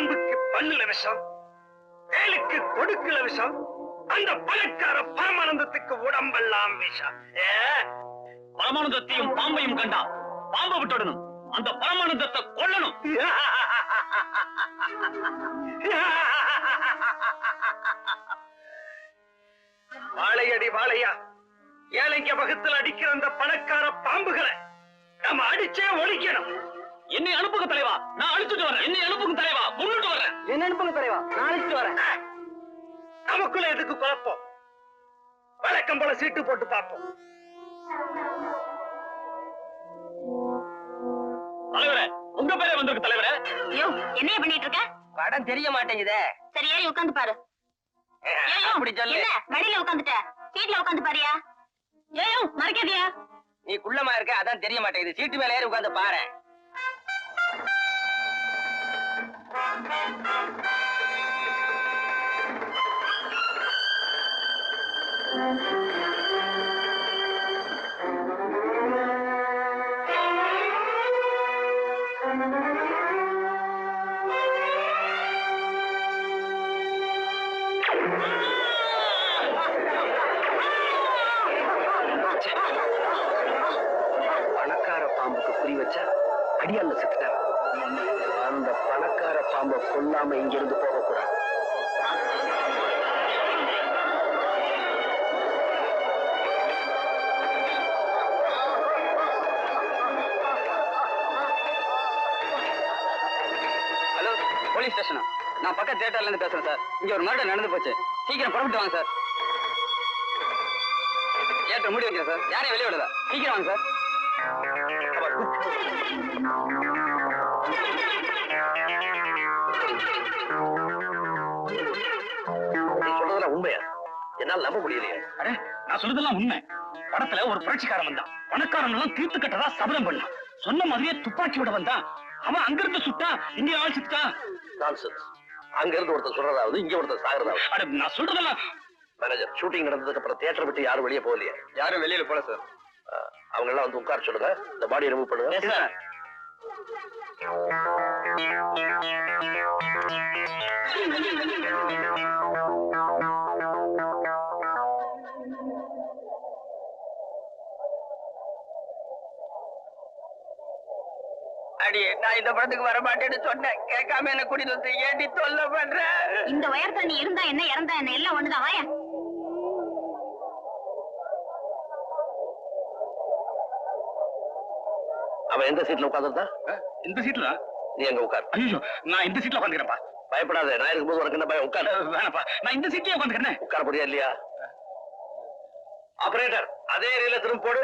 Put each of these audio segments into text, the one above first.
பாம்புக்கு பல்லுல விஷம், வேலுக்கு கொடுக்குல விஷம், அந்த பணக்கார பரமானந்தத்துக்கு உடம்பெல்லாம் விஷம். பரமானந்தத்தையும் பாம்பையும் கண்டா பாம்பை விட்டுடணும், அந்த பரமானந்தத்தை கொல்லணும். வாழையடி வாழையா ஏழைங்க வகுத்தில் அடிக்கிற அந்த பணக்கார பாம்புகளை நம்ம அடிச்சே ஒழிக்கணும். என்னை அனுப்புங்க தலைவா, நான் அழிச்சுட்டு வரேன். என்னை அனுப்புங்க தலைவா, முன்னிட்டு வரேன். என்ன அனுப்புங்க தலைவா, நான் அழிச்சிட்டு வரேன். நமக்குள்ள எதுக்கு குழப்பம்? வழக்கம் போல சீட்டு போட்டு பார்ப்போம். தலைவரே, உங்க பேரே வந்திருக்கு தலைவரே. யோ, என்னைய பண்ணிட்டு இருக்க? படம் தெரிய மாட்டேங்குதே. சரியா உட்கார்ந்து பாரு. அப்படி சொல்லு. என்ன மடியில உட்கார்ந்துட்ட? சீட்ல உட்கார்ந்து பாரியா? ஏயோ, மறைக்காதியா? நீ குள்ளமா இருக்க, அதான் தெரிய மாட்டேங்குது. சீட்டு மேல ஏறி உட்கார்ந்து பாரு. பணக்கார பாம்புக்கு குறி வச்சா அடியால செத்துட்டான். அந்த பணக்கார பாம்பை கொல்லாம இங்கிருந்து போகக்கூடாது. ஹலோ, போலீஸ் ஸ்டேஷனா? நான் பக்கத்து தியேட்டர்ல இருந்து பேசுறேன் சார். இங்க ஒரு மர்டர் நடந்து போச்சு. சீக்கிரம் புறப்பட்டு வாங்க சார். தியேட்டர் மூடி வைக்கிறேன் சார். யாரையும் வெளியே விடல. சீக்கிரம் வாங்க சார். சொல்றதெல்லாம் உண்மையா? என்னால நம்ப முடியலையே. அடே, நான் சொல்றதெல்லாம் உண்மை. படத்துல ஒரு புரட்சிக்காரன் வந்தான். பணக்காரன் எல்லாம் தீர்த்து கட்டதா சபதம் பண்ணான். சொன்ன மாதிரியே துப்பாக்கி விட வந்தான். அவன் அங்கிருந்து சுட்டா, இங்கே ஆள் சுட்டான். நான்சென்ஸ். அங்க இருந்து ஒருத்தர் சொல்றதாவது, இங்க ஒருத்தர் சாகிறதாவது. அட, நான் சொல்றதெல்லாம். மேனேஜர், ஷூட்டிங் நடந்ததுக்கு அப்புறம் தியேட்டர் விட்டு யாரும் வெளியே போகலையே? யாரும் வெளியில போல சார். அவங்க எல்லாம் வந்து உட்கார சொல்லுங்க. இந்த பாடியை ரிமூவ் பண்ணுங்க. சார். அடி, நான் இந்த படத்துக்கு வர மாட்டேன்னு சொன்னேன். கேட்காம என்ன கூட்டிட்டு வந்து ஏடி தொல்லை பண்ற? இந்த உயரத்துல நீ இருந்தா என்ன, இறந்தா என்ன, எல்லாம் ஒண்ணுதான். வாயா. அவன் எந்த சீட்ல உட்கார்ந்துருந்தா? இந்த சீட்ல நீ எங்க உட்கார். ஐயோ, நான் இந்த சீட்ல உட்காந்துக்கிறேன்ப்பா. பயப்படாத, நான் இருக்கும்போது உனக்கு என்ன பயம்? உட்கார். வேணாப்பா, நான் இந்த சீட்லயே உட்காந்துக்கிறேன். உட்கார போறியா இல்லையா? ஆபரேட்டர், அதே ஏரியில திரும்ப போடு.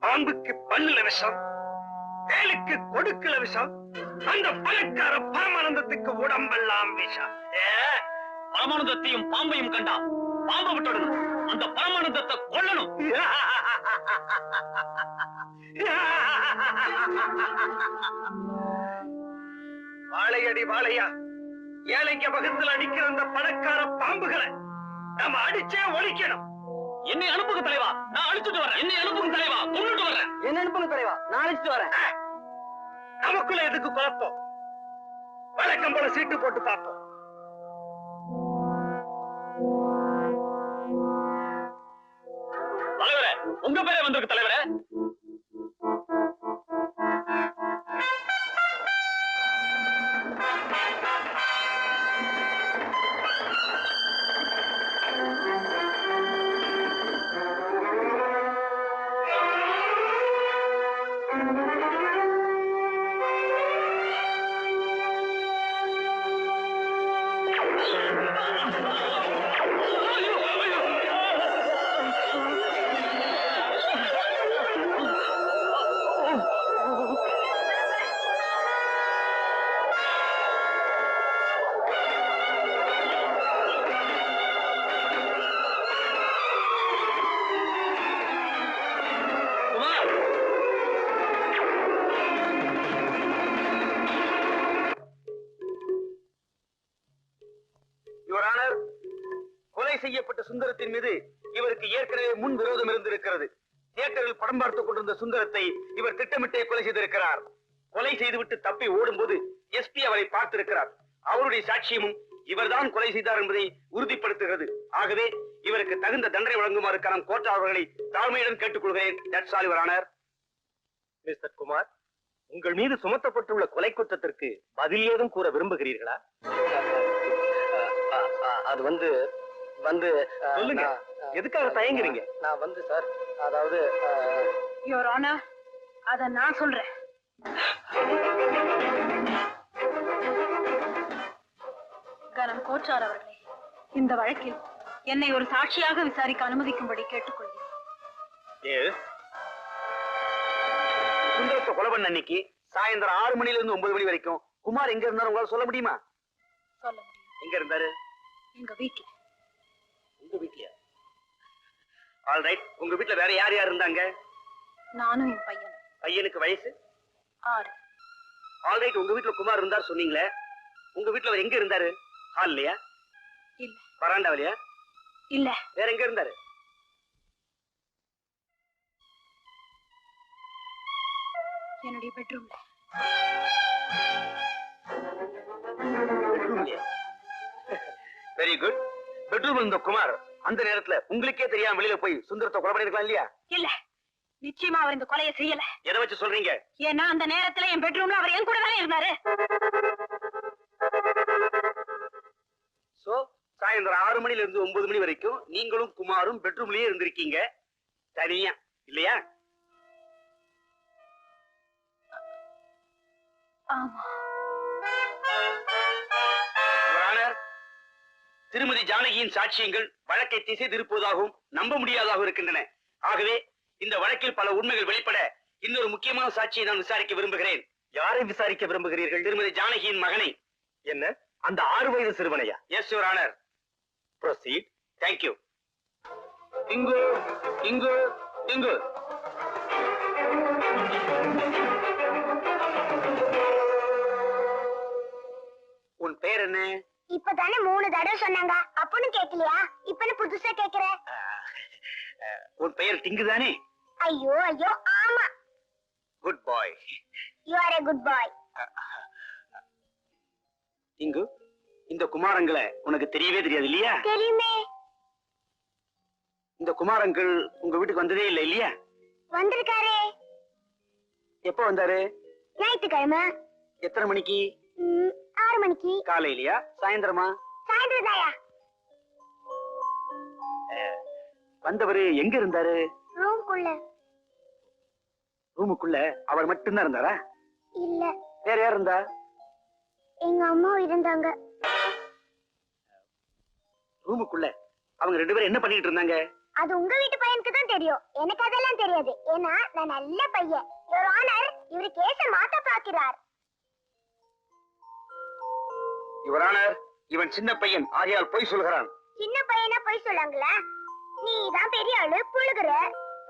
பாம்புக்கு பல்லுல விஷம், வேலுக்கு கொடுக்குல விஷம், அந்த பணக்கார பரமானந்தத்துக்கு உடம்பெல்லாம் விஷம். பரமானந்தத்தையும் பாம்பையும் கண்டா பாம்பை விட்டுடணும், அந்த பரமானந்தத்தை கொல்லணும். வாழையடி வாழையா ஏழைங்க வகுத்தில் அடிக்கிற அந்த பணக்கார பாம்புகளை நம்ம அடிச்சே ஒழிக்கணும். என்னை அனுப்புங்க தலைவா, நான் அழிச்சுட்டு வரேன். என்னை அனுப்புங்க தலைவா, முன்னிட்டு வரேன். என்ன அனுப்புங்க தலைவா, நான் அழிச்சிட்டு வரேன். நமக்குள்ள எதுக்கு குழப்பம்? வழக்கம் போல சீட்டு போட்டு பார்ப்போம். தலைவரே, உங்க பேரே வந்திருக்கு தலைவரே. கொலை செய்யப்பட்ட சுந்தரத்தின் மீது இவருக்கு ஏற்கனவே முன் விரோதம் இருந்திருக்கிறது. தியேட்டரில் படம் பார்த்துக் கொண்டிருந்த சுந்தரத்தை இவர் திட்டமிட்டே கொலை செய்திருக்கிறார். கொலை செய்துவிட்டு தப்பி ஓடும்போது எஸ்பி அவரை பார்த்திருக்கிறார். அவருடைய சாட்சியமும் இவர்தான் கொலை செய்தார் என்பதை உறுதிப்படுத்துகிறது. ஆகவே இவருக்கு தகுந்த தண்டனை வழங்குமாறு கனம் கோர்ட் அவர்களை தாழ்மையுடன் கேட்டுக்கொள்கிறேன். That's all your honour. Mister Kumar, உங்கள் மீது சுமத்தப்பட்டுள்ள கொலை குற்றத்திற்கு பதில் ஏதும் கூற விரும்புகிறீர்களா? அது வந்து சொல்லுங்க, எதுக்காக தயங்குறீங்க? நான் சார், அதாவது யுவர் ஆனர், அத நான் சொல்றேன். கனம் கோச்சார் அவர்களே, இந்த வழக்கில் என்னை ஒரு சாட்சியாக விசாரிக்க அனுமதிக்கும்படி கேட்டுக்கொள்கிறேன். சுந்தரத்தை கொலை பண்ண அன்னைக்கு சாயந்தரம் 6 மணில இருந்து 9 மணி வரைக்கும் குமார் எங்க இருந்தாரு உங்களால சொல்ல முடியுமா? சொல்ல முடியும். எங்க இருந்தாரு? எங்க வீட்டுல. உங்க வீட்லயா? All right. உங்க வீட்ல வேற யார் யார் இருந்தாங்க? நானும் என் பையன். பையனுக்கு வயசு 6. All right. உங்க வீட்ல குமார் இருந்தார் சொன்னீங்களே, உங்க வீட்ல அவர் எங்க இருந்தாரு? ஹால்லயா? இல்ல. வராண்டாவிலயா? இல்ல. வேற எங்க இருந்தாரு? என்னுடைய பெட்ரூம்ல. Very good. பெட்ரூம் இந்த குமார் அந்த நேரத்துல உங்களுக்கே தெரியாம வெளியில போய் சுந்தரத்தை கொலை பண்ணிருக்கலாம் இல்லையா? இல்ல, நிச்சயமா அவர் இந்த கொலையை செய்யல. எதை வச்சு சொல்றீங்க? ஏன்னா அந்த நேரத்துல என் பெட்ரூம்ல அவர் என் கூட தானே இருந்தாரு. சோ சாயந்தரம் 6 மணில இருந்து 9 மணி வரைக்கும் நீங்களும் குமாரும் பெட்ரூம்லயே இருந்திருக்கீங்க தனியா, இல்லையா? ஆமா. திருமதி ஜானகியின் சாட்சியங்கள் வழக்கை திசை திருப்புவதாகவும் நம்ப முடியாததாகவும் இருக்கின்றன. ஆகவே இந்த வழக்கில் பல உண்மைகள் வெளிப்பட இன்னொரு முக்கியமான சாட்சியை நான் விசாரிக்க விரும்புகிறேன். யாரை விசாரிக்க விரும்புகிறீர்கள்? திருமதி ஜானகியின் மகனை. என்ன, அந்த 6 வயது சிறுவனையா? Yes your honour. Proceed. Thank you. இங்கு இங்கு இங்கு உன் பேர் என்ன? இப்பதானே 3 தடவை சொன்னாங்க, அப்பன்னு கேக்கலையா? இப்பன்னு புதுசா கேக்குற? உன் பெயர் டிங்கு தானே? ஐயோ ஐயோ, ஆமா. Good bye. You are a good boy. டிங்கு, இந்த குமாரங்களை உனக்கு தெரியவே தெரியாது இல்லையா? தெரியுமே. இந்த குமாரங்கள் உங்க வீட்டுக்கு வந்ததே இல்லை இல்லையா? வந்திருக்காரே. எப்ப வந்தாரு? ஞாயிற்றுக்கிழமை. எத்தனை மணிக்கு? 6 மணிக்கு. காலையிலயா சாயந்தரமா? சாயந்தரம் தாயா. வந்தவரு எங்க இருந்தாரு? ரூம்குள்ள. ரூமுக்குள்ள அவர் மட்டும்தான் இருந்தாரா? இல்ல, வேற யார் இருந்தா? எங்க அம்மா இருந்தாங்க. ரூமுக்குள்ள அவங்க 2 பேரும் என்ன பண்ணிட்டு இருந்தாங்க? அது உங்க வீட்டு பையனுக்கு தான் தெரியும், எனக்கு அதெல்லாம் தெரியாது. ஏன்னா நான் நல்ல பையன். யுவர் ஆனர், இவரு கேஸ மாத்த பாக்கிறார். யுவர் ஆனர், இவன் சின்ன பையன் ஆகையால் பொய் சொல்கிறான். சின்ன பையனா பொய் சொல்லாங்களா? நீ தான் பெரிய ஆளு, புழுகுற.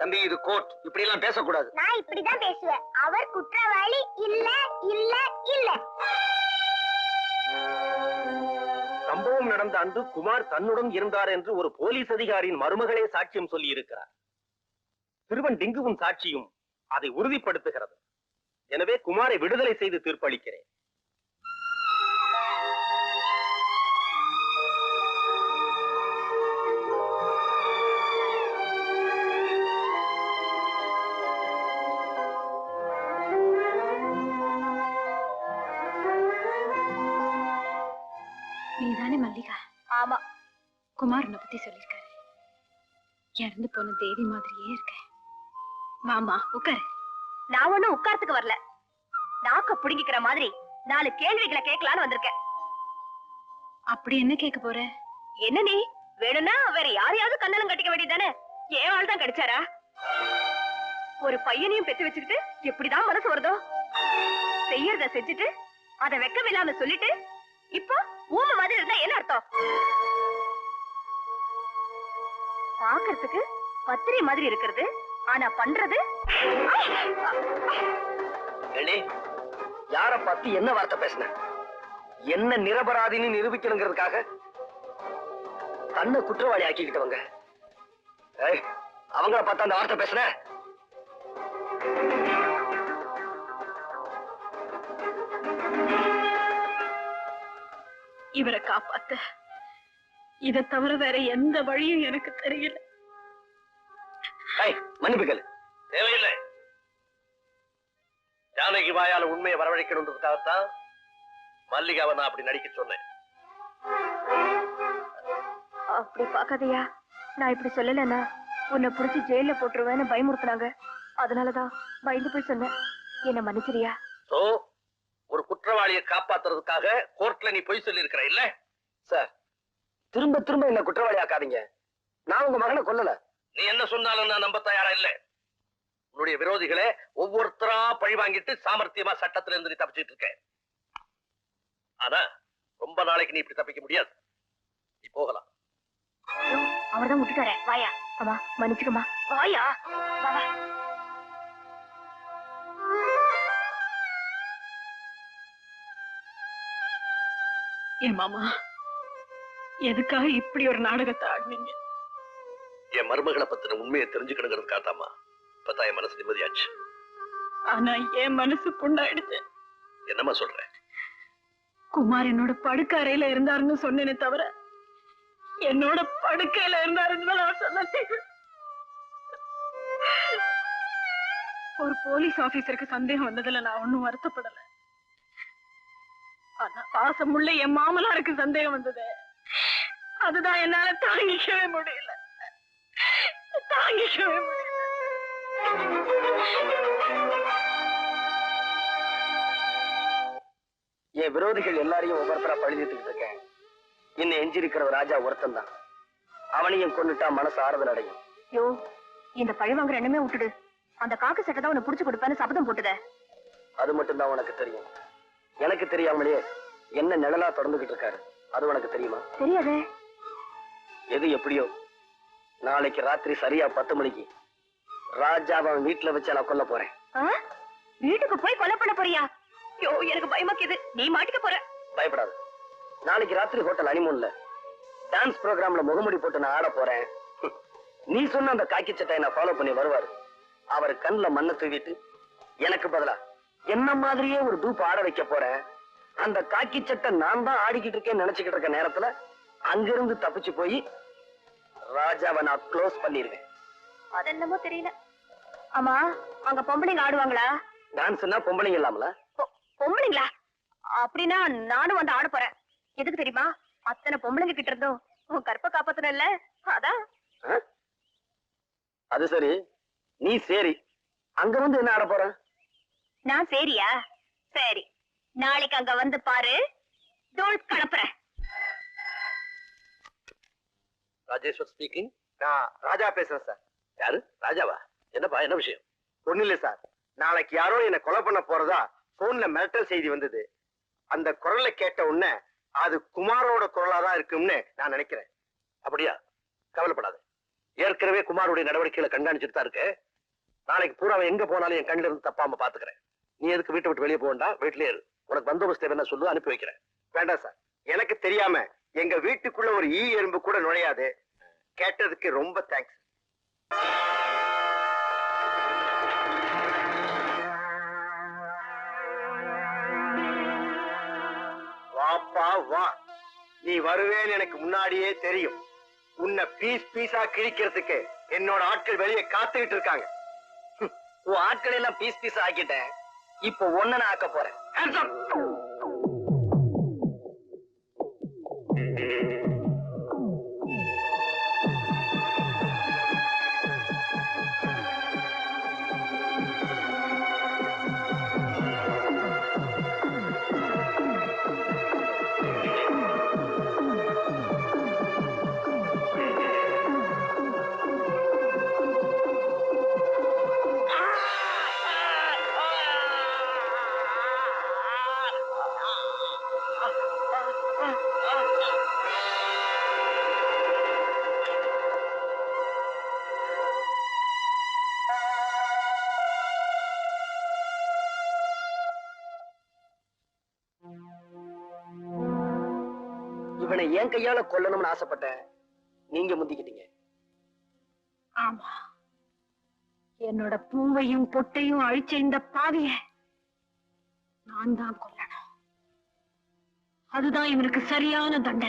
தம்பி, இது கோர்ட், இப்படி எல்லாம் பேசக்கூடாது. நான் இப்படிதான் பேசுவேன். அவர் குற்றவாளி இல்ல இல்ல இல்ல. சம்பவம் நடந்த அன்று குமார் தன்னுடன் இருந்தார் என்று ஒரு போலீஸ் அதிகாரியின் மருமகளே சாட்சியம் சொல்லி இருக்கிறார். சிறுவன் டிங்குவின் சாட்சியும் அதை உறுதிப்படுத்துகிறது. எனவே குமாரை விடுதலை செய்து தீர்ப்பளிக்கிறேன். நீதானே மல்லிகா? ஆமா. குமார் உன்னை பத்தி சொல்லிருக்காரு. இறந்து போன தேவி மாதிரியே இருக்க. மாமா உட்காரு. நான் ஒண்ணும் உட்கார்த்துக்கு வரல. நாக்க புடிங்கிக்கிற மாதிரி 4 கேள்விகளை கேட்கலான்னு வந்திருக்கேன். அப்படி என்ன கேட்க போற? என்ன நீ வேணும்னா வேற யாரையாவது கண்ணலம் கட்டிக்க வேண்டியதானே? ஏன் ஆள் தான் கிடைச்சாரா? ஒரு பையனையும் பெத்து வச்சுக்கிட்டு எப்படிதான் மனசு வருதோ? செய்யறத செஞ்சுட்டு அதை வெக்கமில்லாம சொல்லிட்டு இப்போ ஊமை மாதிரி இருந்தா என்ன அர்த்தம்? பாக்குறதுக்கு பத்திரி மாதிரி இருக்கிறது, ஆனா பண்றது. யார பத்தி என்ன வார்த்தை பேசின? என்ன நிரபராதின்னு நிரூபிக்கணுங்கிறதுக்காக தன்னை குற்றவாளி ஆக்கிக்கிட்டவங்க. அவங்கள பார்த்தா அந்த வார்த்தை பேசுன? இவரை காப்பாத்த இதை தவிர வேற எந்த வழியும் எனக்கு தெரியல. மன்னிப்புகள் தேவையில்லை. ஜானகி வாயால உண்மையை வரவழைக்கணுன்றதுக்காகத்தான் மல்லிகாவை நான் அப்படி நடிக்க சொன்னேன். அப்படி பாக்காதயா, நான் இப்படி சொல்லலன்னா உன்னை புடிச்சு ஜெயில போட்டுருவேன்னு பயமுறுத்தினாங்க. அதனாலதான் பயந்து போய் சொன்னேன். என்ன மன்னிச்சிரியா? சோ ஒரு குற்றவாளியை காப்பாத்துறதுக்காக கோர்ட்ல நீ பொய் சொல்லி இருக்கிற இல்ல? சார், திரும்ப திரும்ப என்ன குற்றவாளி ஆக்காதீங்க. நான் உங்க மகனை கொல்லல. நீ என்ன சொன்னாலும் நான் நம்ப தயாரா இல்ல. உன்னுடைய விரோதிகளை ஒவ்வொருத்தரா பழி வாங்கிட்டு சாமர்த்தியமா சட்டத்துல இருந்து நீ தப்பிச்சுட்டு இருக்க. ஆனா ரொம்ப நாளைக்கு நீ இப்படி தப்பிக்க முடியாது. நீ போகலாம். அவர்தான் விட்டுட்டாரே. வாயா. அம்மா மன்னிச்சுக்கம்மா. வாயா. வா வா. என் மாமா எதுக்காக இப்படி ஒரு நாடகத்தை ஆடுனீங்க? என் மருமகளை பத்தின உண்மையை தெரிஞ்சுக்கணுங்கிறதுக்காகத்தாமா இப்பதான் என் மனசு நிம்மதியாச்சு. ஆனா என் மனசு புண்ணாயிடுச்சு. என்னம்மா சொல்ற? குமார் என்னோட படுக்கை அறையில இருந்தாருன்னு சொன்னேனே தவிர என்னோட படுக்கையில இருந்தாருன்னு நான் சொன்னேன். ஒரு போலீஸ் ஆபீசருக்கு சந்தேகம் வந்ததுல நான் ஒன்னும் வருத்தப்படல. ஆனா பாசமுள்ள என் மாமனாருக்கு சந்தேகம் வந்தது. அதுதான் என்னால தாங்கிக்கவே முடியல. தாங்கிக்கவே முடியல. என் விரோதிகள் எல்லாரையும் ஒவ்வொருத்தரா பழுதிட்டு இருக்கேன். இன்னும் எஞ்சிருக்கிற ராஜா ஒருத்தன் தான். அவனையும் கொண்டுட்டா மனசு ஆறுதல் அடையும். யோ, இந்த பழி வாங்குற எண்ணமே விட்டுடு. அந்த காக்கு சட்டை தான் உன்னை புடிச்சு கொடுப்பேன்னு சபதம் போட்டுத. அது மட்டும் தான் உனக்கு தெரியும். எனக்கு தெரியாமலே என்ன நிழலா தொடர்ந்துகிட்டு இருக்காரு. அது உனக்கு தெரியுமா? தெரியாதே. எது எப்படியோ நாளைக்கு ராத்திரி சரியா 10 மணிக்கு ராஜாவை அவன் வீட்டுல வச்சு நான் கொல்ல போறேன். வீட்டுக்கு போய் கொலை பண்ண போறியா? யோ, எனக்கு பயமாக்குது. நீ மாட்டிக்க போற. பயப்படாது. நாளைக்கு ராத்திரி ஹோட்டல் அனிமூன்ல டான்ஸ் ப்ரோக்ராம்ல முகமுடி போட்டு நான் ஆட போறேன். நீ சொன்ன அந்த காக்கி சட்டையை நான் ஃபாலோ பண்ணி வருவாரு. அவர் கண்ணுல மண்ணை தூவிட்டு எனக்கு பதிலா என்ன மாதிரியே ஒரு தூப்பு ஆட வைக்க போறேன். அந்த காக்கி சட்டை நான் தான் ஆடிக்கிட்டு இருக்கேன்னு நினைச்சுக்கிட்டு இருக்க நேரத்துல அங்கிருந்து தப்பிச்சு போய் ராஜாவை நான் க்ளோஸ் பண்ணிருவேன். அது என்னமோ தெரியல. ஆமா, அங்க பொம்பளைங்க ஆடுவாங்களா? டான்ஸ்னா பொம்பளைங்க இல்லாமல? பொம்பளைங்களா? அப்படின்னா நானும் வந்து ஆட போறேன். எதுக்கு தெரியுமா? அத்தனை பொம்பளைங்க கிட்ட இருந்தோம் உன் கற்ப காப்பாத்தன இல்ல, அதான். அது சரி, நீ சரி அங்க வந்து என்ன ஆட போற? நான் சரியா? சரி, நாளைக்கு அங்க வந்து பாரு. தோல் கலப்புறேன். ராஜேஸ்வர் ஸ்பீக்கிங். நான் ராஜா பேசுறேன் சார். யாரு? ராஜாவா? என்னப்பா, என்ன விஷயம்? ஒண்ணு இல்ல சார், நாளைக்கு யாரோ என்ன கொலை பண்ண போறதா போன்ல மிரட்டல் செய்தி வந்தது. அந்த குரலை கேட்ட உடனே அது குமாரோட குரலாதான் இருக்கும்னு நான் நினைக்கிறேன். அப்படியா? கவலைப்படாத. ஏற்கனவே குமாரோடைய நடவடிக்கைகளை கண்காணிச்சுட்டு தான் இருக்கு. நாளைக்கு பூரா எங்க போனாலும் என் கண்ணில இருந்து தப்பாம பாத்துக்கிறேன். நீ எதுக்கு வீட்டை விட்டு வெளியே போகண்டா, வீட்லயே இரு. உனக்கு பந்தோபஸ்து என்ன சொல்லு, அனுப்பி வைக்கிறேன். வேண்டாம் சார், எனக்கு தெரியாம எங்க வீட்டுக்குள்ள ஒரு ஈ எறும்பு கூட நுழையாது. கேட்டதுக்கு ரொம்ப தேங்க்ஸ். வாப்பா வா, நீ வருவேன்னு எனக்கு முன்னாடியே தெரியும். உன்னை பீஸ் பீஸா கிழிக்கிறதுக்கு என்னோட ஆட்கள் வெளியே காத்துக்கிட்டு இருக்காங்க. உன் ஆட்கள் எல்லாம் பீஸ் பீஸ் ஆக்கிட்டேன். இப்போ ஒன்ன நான் ஆக்க போறேன். இவனை என் கையால கொல்லணும்னு ஆசைப்பட்டேன். நீங்க முந்திக்கிட்டீங்க. ஆமா, என்னோட பூவையும் பொட்டையும் அழிச்ச இந்த பாவிய நான் தான் கொல்லணும். அதுதான் இவனுக்கு சரியான தண்டனை.